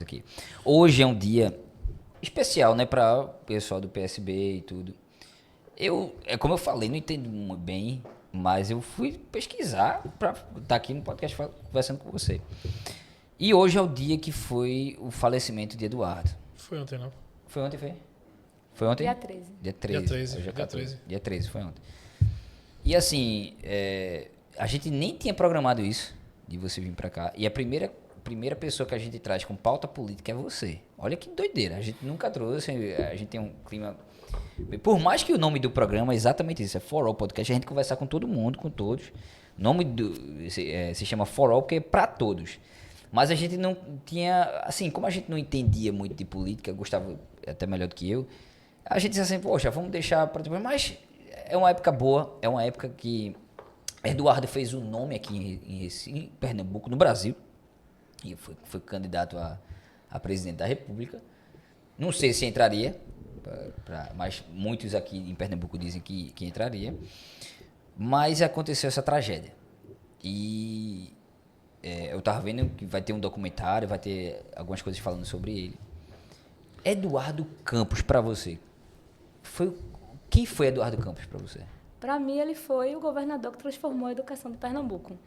aqui. Hoje é um dia especial, né, para o pessoal do PSB e tudo. Como eu falei, não entendo muito bem, mas eu fui pesquisar para estar aqui no podcast conversando com você. E hoje é o dia que foi o falecimento de Eduardo. Foi ontem, não? Foi ontem, foi? Foi ontem? Dia 13. Dia 13. Dia 13, Hoje é dia 14. 13. Dia 13, foi ontem. E assim, a gente nem tinha programado isso, de você vir pra cá. E a primeira pessoa que a gente traz com pauta política é você. Olha que doideira. A gente nunca trouxe, a gente tem um clima... Por mais que o nome do programa é exatamente isso, é For All Podcast, a gente conversar com todo mundo, com todos. O nome se chama For All porque é pra todos. Mas a gente não tinha... Assim, como a gente não entendia muito de política, Gustavo até melhor do que eu, a gente disse assim, poxa, vamos deixar para depois. Mas é uma época boa, é uma época que Eduardo fez um nome aqui em Pernambuco, no Brasil. E foi candidato a presidente da República. Não sei se entraria, mas muitos aqui em Pernambuco dizem que entraria. Mas aconteceu essa tragédia. E eu estava vendo que vai ter um documentário, vai ter algumas coisas falando sobre ele. Eduardo Campos, para você, quem foi Eduardo Campos para você? Para mim, ele foi o governador que transformou a educação de Pernambuco.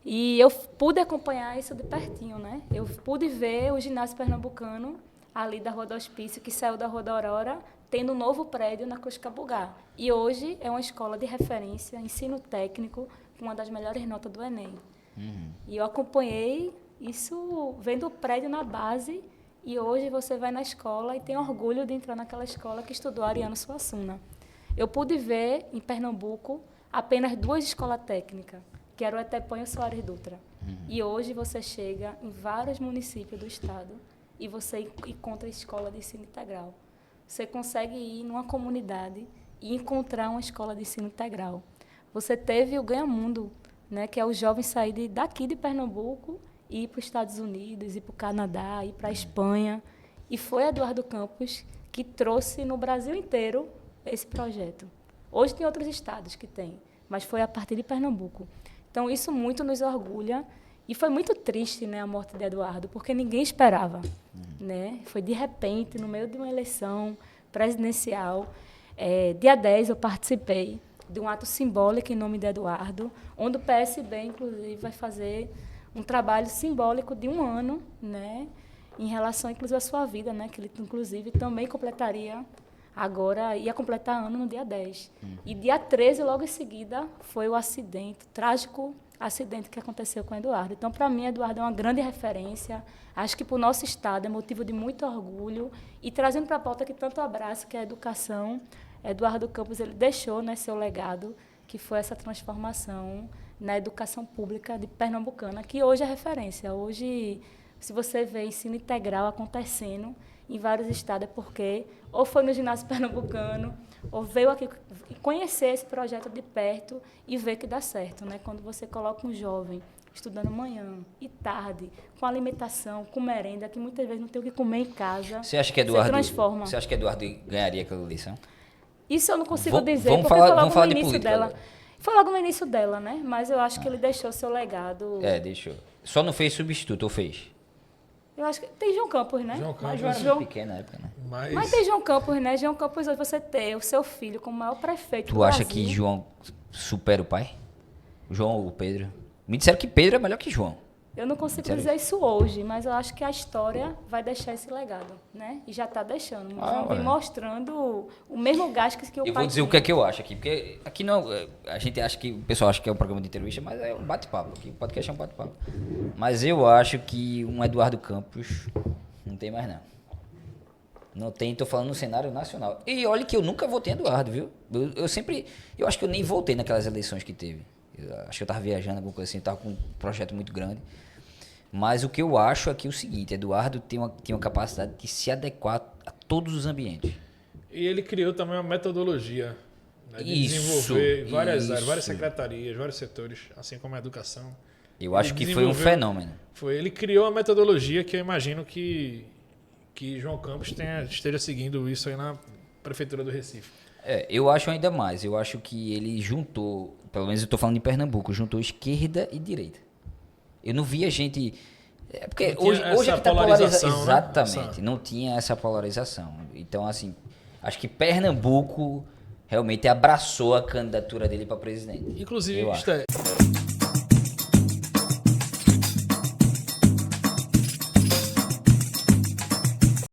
E eu pude acompanhar isso de pertinho, né? Eu pude ver o ginásio pernambucano, ali da Rua do Hospício, que saiu da Rua da Aurora, tendo um novo prédio na Cuscabugá. E hoje é uma escola de referência, ensino técnico, com uma das melhores notas do Enem. E eu acompanhei isso vendo o prédio na base, e hoje você vai na escola e tem orgulho de entrar naquela escola que estudou Ariano Suassuna. Eu pude ver em Pernambuco apenas 2 escolas técnicas, que era o Etepã e o Soares Dutra. E hoje você chega em vários municípios do estado e você encontra escola de ensino integral. Você consegue ir numa comunidade e encontrar uma escola de ensino integral. Você teve o Ganha Mundo, né, que é o jovem sair daqui de Pernambuco e ir para os Estados Unidos, ir para o Canadá, ir para a Espanha. E foi Eduardo Campos que trouxe no Brasil inteiro esse projeto. Hoje tem outros estados que têm, mas foi a partir de Pernambuco. Então, isso muito nos orgulha. E foi muito triste, né, a morte de Eduardo, porque ninguém esperava. Né? Foi de repente, no meio de uma eleição presidencial. Dia 10 eu participei de um ato simbólico em nome de Eduardo, onde o PSB, inclusive, vai fazer um trabalho simbólico de 1 ano, né, em relação, inclusive, à sua vida, né, que ele, inclusive, também completaria agora, ia completar ano no dia 10. E dia 13, logo em seguida, foi o acidente, trágico acidente que aconteceu com Eduardo. Então, para mim, Eduardo é uma grande referência. Acho que para o nosso Estado é motivo de muito orgulho. E trazendo para a pauta que tanto abraço, que é a educação, Eduardo Campos ele deixou, né, seu legado, que foi essa transformação na educação pública de Pernambucana, que hoje é referência. Hoje, se você vê ensino integral acontecendo em vários estados, é porque ou foi no ginásio pernambucano, ou veio aqui conhecer esse projeto de perto e ver que dá certo, né? Quando você coloca um jovem estudando manhã e tarde, com alimentação, com merenda, que muitas vezes não tem o que comer em casa, Você acha que Eduardo transforma. Você acha que Eduardo ganharia aquela eleição? Isso eu não consigo dizer, vamos porque falar, foi logo falar no de início política dela. agora. Foi logo no início dela, né? Mas eu acho que ele deixou seu legado. Deixou. Só não fez substituto, ou fez? Eu acho que tem João Campos, né? João Campos. Mas João era pequeno na época, né? Mas tem João Campos, né? João Campos, hoje você ter o seu filho como maior prefeito Tu do acha Brasil. que João supera o pai? João ou Pedro? Me disseram que Pedro é melhor que João. Eu não consigo Sério? dizer isso hoje, mas eu acho que a história vai deixar esse legado, né? E já está deixando. João vem mostrando o mesmo gás que o pai Eu vou dizer tinha. o que é que eu acho aqui, porque aqui não, a gente acha que, o pessoal acha que é um programa de entrevista, mas é um bate-papo, aqui o podcast é um bate-papo. Mas eu acho que um Eduardo Campos não tem mais não. Não tem, tô falando no cenário nacional. E olha que eu nunca votei em Eduardo, viu? Eu acho que eu nem votei naquelas eleições que teve. Acho que eu tava viajando, alguma coisa assim, tava com um projeto muito grande. Mas o que eu acho aqui é o seguinte, Eduardo tem uma capacidade de se adequar a todos os ambientes. E ele criou também uma metodologia, né, de Isso, desenvolver várias áreas, várias isso. secretarias, vários setores, assim como a educação. Eu acho que foi um fenômeno. Ele criou uma metodologia que eu imagino que João Campos esteja seguindo isso aí na Prefeitura do Recife. Eu acho ainda mais. Eu acho que ele juntou, pelo menos eu estou falando de Pernambuco, juntou esquerda e direita. Eu não via gente É porque Não tinha hoje é essa que tá polarização, polarizado. né? Exatamente. Não tinha essa polarização. Então, assim, acho que Pernambuco realmente abraçou a candidatura dele para presidente. Inclusive, Eu acho. Esther,